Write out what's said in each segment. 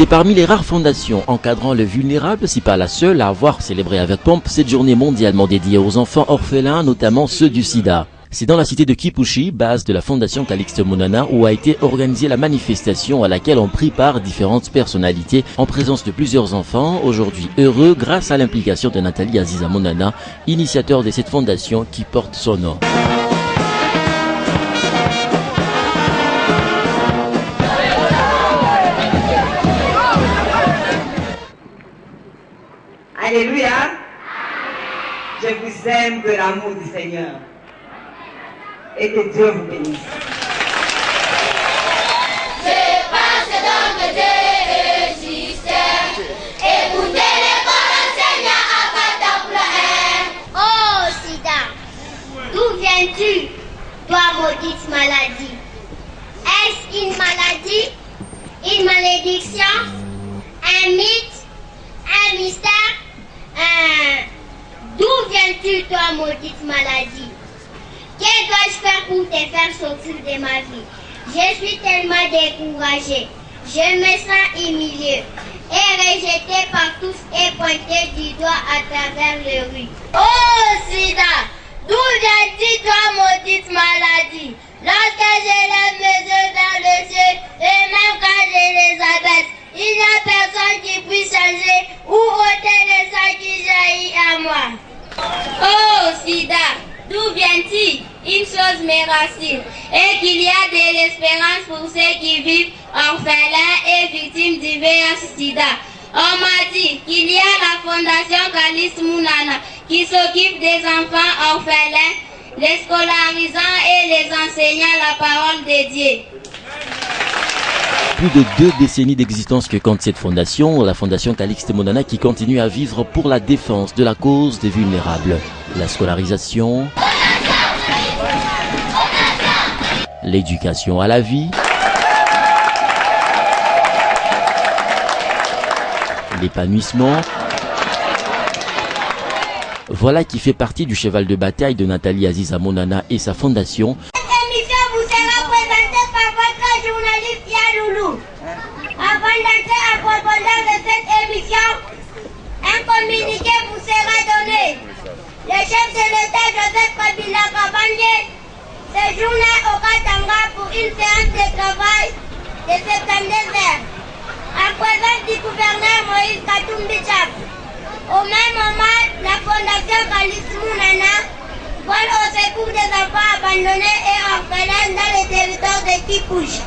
C'est parmi les rares fondations encadrant les vulnérables, si pas la seule, à avoir célébré avec pompe cette journée mondialement dédiée aux enfants orphelins, notamment ceux du sida. C'est dans la cité de Kipushi, base de la fondation Calixte Monana, où a été organisée la manifestation à laquelle ont pris part différentes personnalités en présence de plusieurs enfants, aujourd'hui heureux grâce à l'implication de Nathalie Aziza Monana, initiateur de cette fondation qui porte son nom. Alléluia. Je vous aime de l'amour du Seigneur. Et que Dieu vous bénisse. Je passe donc Dieu existait. Écoutez les paroles Seigneur à ta Oh Sida, d'où viens-tu, toi maudite maladie? Est-ce une maladie, une malédiction, un mythe, un mystère? D'où viens-tu, toi, maudite maladie? Que dois-je faire pour te faire sortir de ma vie? Je suis tellement découragée. Je me sens humiliée et rejetée par tous et pointée du doigt à travers les rues. Oh, Sida, d'où viens-tu, toi, maudite maladie? Lorsque je lève mes yeux vers le ciel et même quand je les abaisse, il n'y a personne qui puisse changer ou ôter le sang qui jaillit à moi. Oh Sida, d'où viens-tu? Une chose me rassure, et qu'il y a de l'espérance pour ceux qui vivent orphelins et victimes du VIH-Sida. On m'a dit qu'il y a la fondation Calixte Monana qui s'occupe des enfants orphelins, les scolarisant et les enseignant la parole de Dieu. Plus de 2 décennies d'existence que compte cette fondation, la fondation Calixte Monana qui continue à vivre pour la défense de la cause des vulnérables. La scolarisation, l'éducation à la vie, l'épanouissement. Voilà qui fait partie du cheval de bataille de Nathalie Aziza Monana et sa fondation. Avant d'entrer à propos de cette émission, un communiqué vous sera donné. Le chef de l'État Joseph Kabila Kabange séjourna au Katanga pour une séance de travail de 72 heures, en présence du gouverneur Moïse Katumbi Chap. Au même moment, la fondation Calixte Monana vole au secours des enfants abandonnés et orphelins dans les territoires de Kipushi.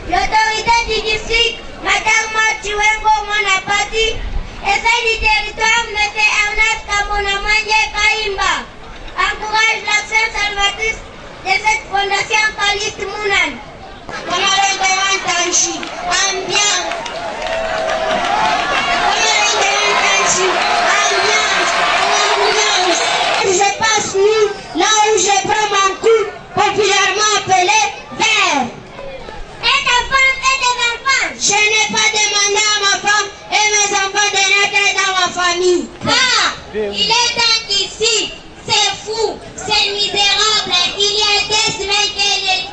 L'autorité du district, Madame Machiwengo Monapati, et celle du territoire, M. Ernest Kabonamanye Kaimba, encourage l'action salvatrice de cette fondation Calixte Monana. Je passe nu, là où je prends mon coup, populairement appelé vert. Je n'ai pas demandé à ma femme et mes enfants de naître dans ma famille. Ah, il est temps qu'ici, c'est fou, c'est misérable. Il y a 2 semaines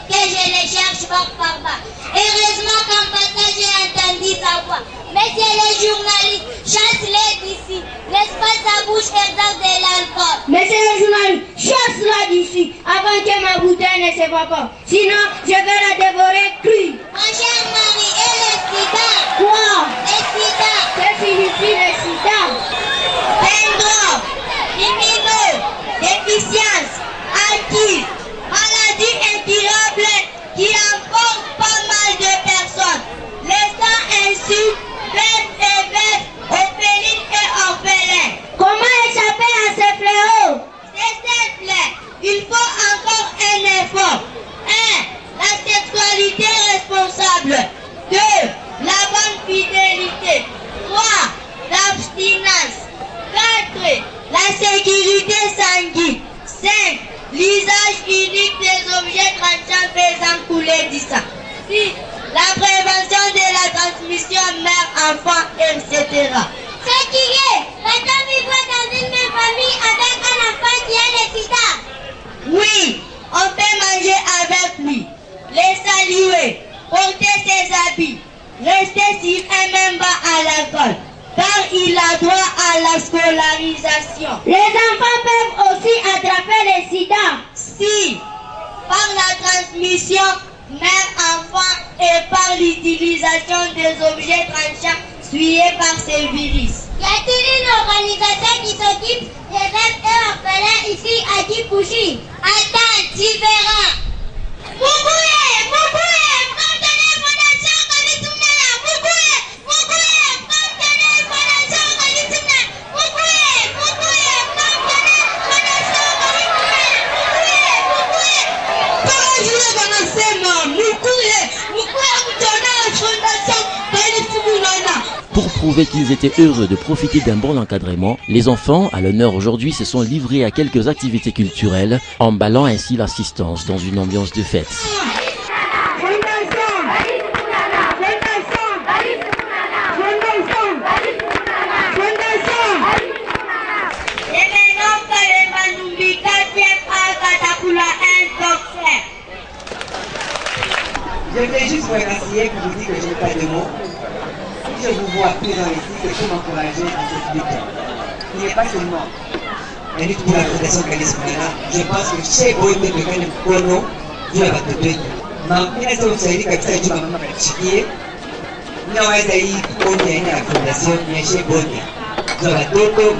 que je les cherche par papa. Heureusement qu'en passant j'ai entendu sa voix. Monsieur le journaliste, chasse-les d'ici. Laisse pas sa bouche exerce de l'alcool. Monsieur le journaliste, chasse-la d'ici avant que ma bouteille ne s'évapore. Sinon, je vais la dévorer crue. Ma chère Marie, et le sida? Quoi? Le sida. Que signifie le sida? Syndrome, lumineux, déficience, active, maladie incurable qui emporte pas mal de personnes, laissant ainsi bêtes et bêtes, orphelines et orphelins. Comment échapper à ces fléaux? C'est simple, il faut encore un effort. 1. La sexualité responsable. 2. La bonne fidélité. 3. L'abstinence. 4. La sécurité sanguine. 5. L'usage unique des objets tranchants faisant couler du sang. 6. La prévention de la transmission mère-enfant, etc. Ce qui est, peut-on vivre dans une même famille avec un enfant qui a le sida? Oui, on peut manger avec lui, les saluer, porter ses habits, rester sur un même même pas à l'école, car il a droit à la scolarisation. Les enfants peuvent aussi attraper le sida si, par la transmission mère-enfant et par l'utilisation des objets tranchants suivés par ces virus. Y a-t-il une organisation qui s'occupe des veuves et orphelins ici à Kipouchi? Attends, tu verras. Moukoué, Fontaine Fondation Kalitumnala. Moukoué, Fontaine Fondation Kalitumnala. Moukoué, Fontaine Fondation Kalitumnala. Parajule banasema Moukoué Fontaine Fondation Kalitumnala. Pour prouver qu'ils étaient heureux de profiter d'un bon encadrement, les enfants, à l'honneur aujourd'hui, se sont livrés à quelques activités culturelles, emballant ainsi l'assistance dans une ambiance de fête. Je vais juste vous remercier pour vous dire que je n'ai pas de mots. Si je vous vois présent ici, c'est pour m'encourager dans cette lutte. Il n'est pas seulement la lutte pour la Fondation Kalitumnala. Je pense que chez Boïté, le Kane Kono, Dieu va te donner. Mais ça, vous avez dit que ça, Dieu va me chier. Nous avons essayé de connaître la Fondation, mais chez Boïté. Vous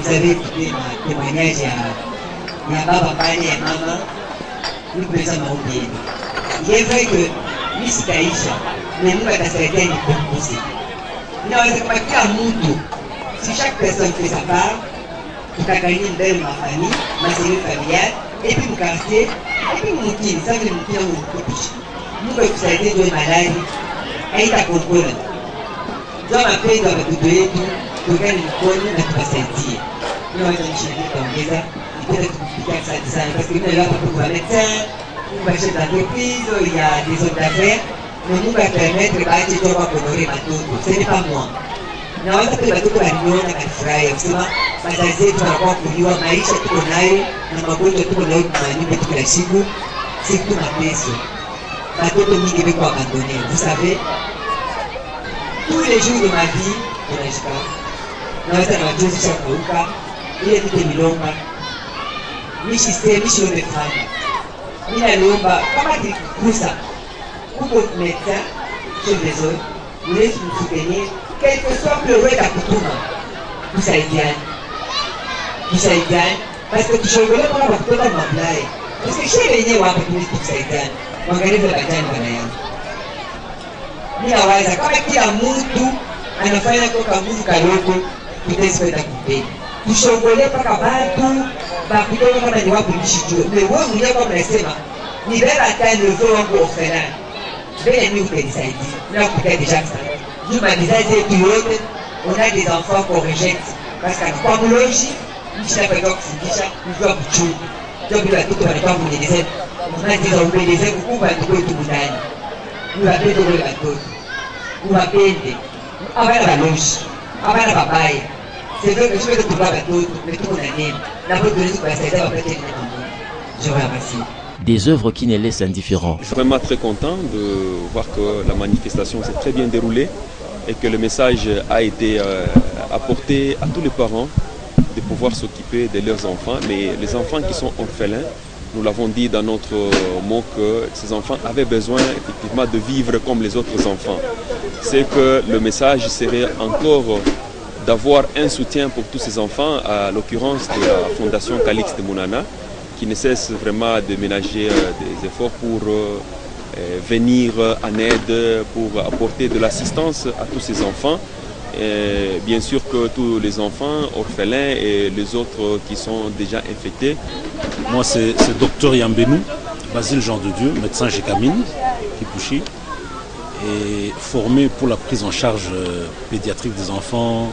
avez écouté ma témoignage à Baba Pani et Maman. Nous pouvons oublier. Il est vrai que Miss Taïcha, mais nous avons essayé de composer. Non, c'est pas qu'à Moutou. Si chaque personne fait sa part, vous avez gagné une belle famille, ma cellule familiale, et puis vous quartier, et puis vous moutez, ça veut moutez en moutouche. Nous, quand vous avez été malade, et il a compris. Dans ma paix, dans votre doyer, vous gagnez une bonne, vous va sentir. Nous, on va changer comme ça, il peut être compliqué que ça, parce que nous, là, pour un médecin, pour un chef d'entreprise, il y a des hommes d'affaires. Mais nous va permettre de honorer Matoto. Ce n'est pas moi. Naweza pia Matoto waliona kanifurahi kusema wazazi wetu wanakuwa kuliwa maisha tuko nayo na magonjwa tuko nayo kwa nyumba kila siku, si tu mateso. Matoto mingi weko abandonné. Vous savez, tous les jours de ma vie, tunashika. Naweza na wajuzi shakauka, ile tute milomba. Mishi yone fanya. Mina lomba kama kikusa. Pour votre médecin, je suis désolé, vous voulez nous soutenir, quel que soit le roi d'Akutuma, vous savez bien. Parce que tu changes pas pour tout le monde. Parce que chez les gens, vous savez bien. On gagne de la gagne. Mina waza, kama kila mtu anafanya kwa Mungu kaloko, tutaweza kupe. Tushongole paka watu, bakutoka kama ni wapi mshijue. Mais wewe mwenyewe kama unasema, ni beba atteindre le vœu wangu orphelin. Là, peut-être déjà ça. Nous, ma visage on a des enfants qu'on rejette. Parce qu'à quoi nous loge, nous sommes pas donc déjà, nous sommes tout. Donc, nous avons tout le temps, vous les aides. On a des hommes, les aides, où va trouver tout le monde. Nous avons tout le bateau. Nous avons pété. Avant la loge, avant la papaye. C'est vrai que je vais trouver le bateau, mais tout le monde a la faute de nous, ça va peut-être être je vous remercie. Des œuvres qui ne laissent indifférents. Je suis vraiment très content de voir que la manifestation s'est très bien déroulée et que le message a été apporté à tous les parents de pouvoir s'occuper de leurs enfants. Mais les enfants qui sont orphelins, nous l'avons dit dans notre mot que ces enfants avaient besoin effectivement de vivre comme les autres enfants. C'est que le message serait encore d'avoir un soutien pour tous ces enfants, à l'occurrence de la Fondation Kalitumnala, qui ne cesse vraiment de ménager des efforts pour venir en aide, pour apporter de l'assistance à tous ces enfants. Et bien sûr que tous les enfants orphelins et les autres qui sont déjà infectés. Moi c'est Dr Yambenou, Basile Jean de Dieu, médecin Jekamine, Kipouchi, et formé pour la prise en charge pédiatrique des enfants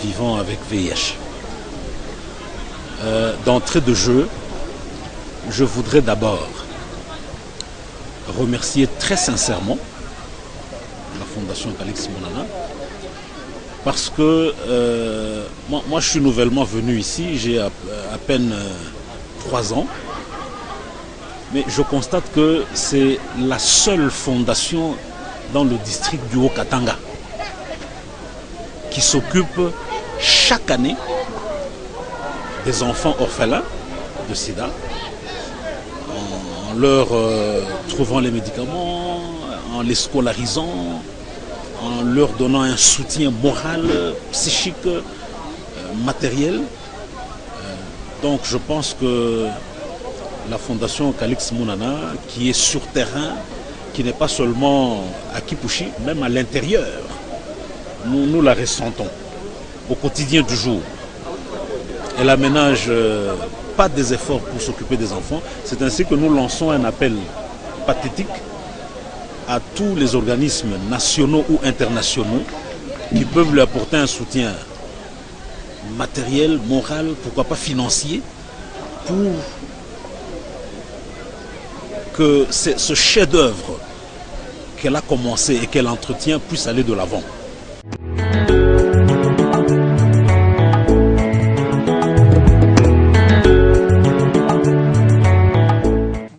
vivant avec VIH. D'entrée de jeu, je voudrais d'abord remercier très sincèrement la Fondation Kalitumnala parce que moi je suis nouvellement venu ici, j'ai à peine 3 ans, mais je constate que c'est la seule fondation dans le district du Haut-Katanga. qui s'occupe chaque année des enfants orphelins de sida, en leur trouvant les médicaments, en les scolarisant, en leur donnant un soutien moral, psychique, matériel. Donc je pense que la Fondation Calix Mounana, qui est sur terrain, qui n'est pas seulement à Kipushi, même à l'intérieur, nous la ressentons au quotidien du jour. Elle aménage pas des efforts pour s'occuper des enfants. C'est ainsi que nous lançons un appel pathétique à tous les organismes nationaux ou internationaux qui peuvent lui apporter un soutien matériel, moral, pourquoi pas financier, pour que ce chef-d'œuvre qu'elle a commencé et qu'elle entretient puisse aller de l'avant.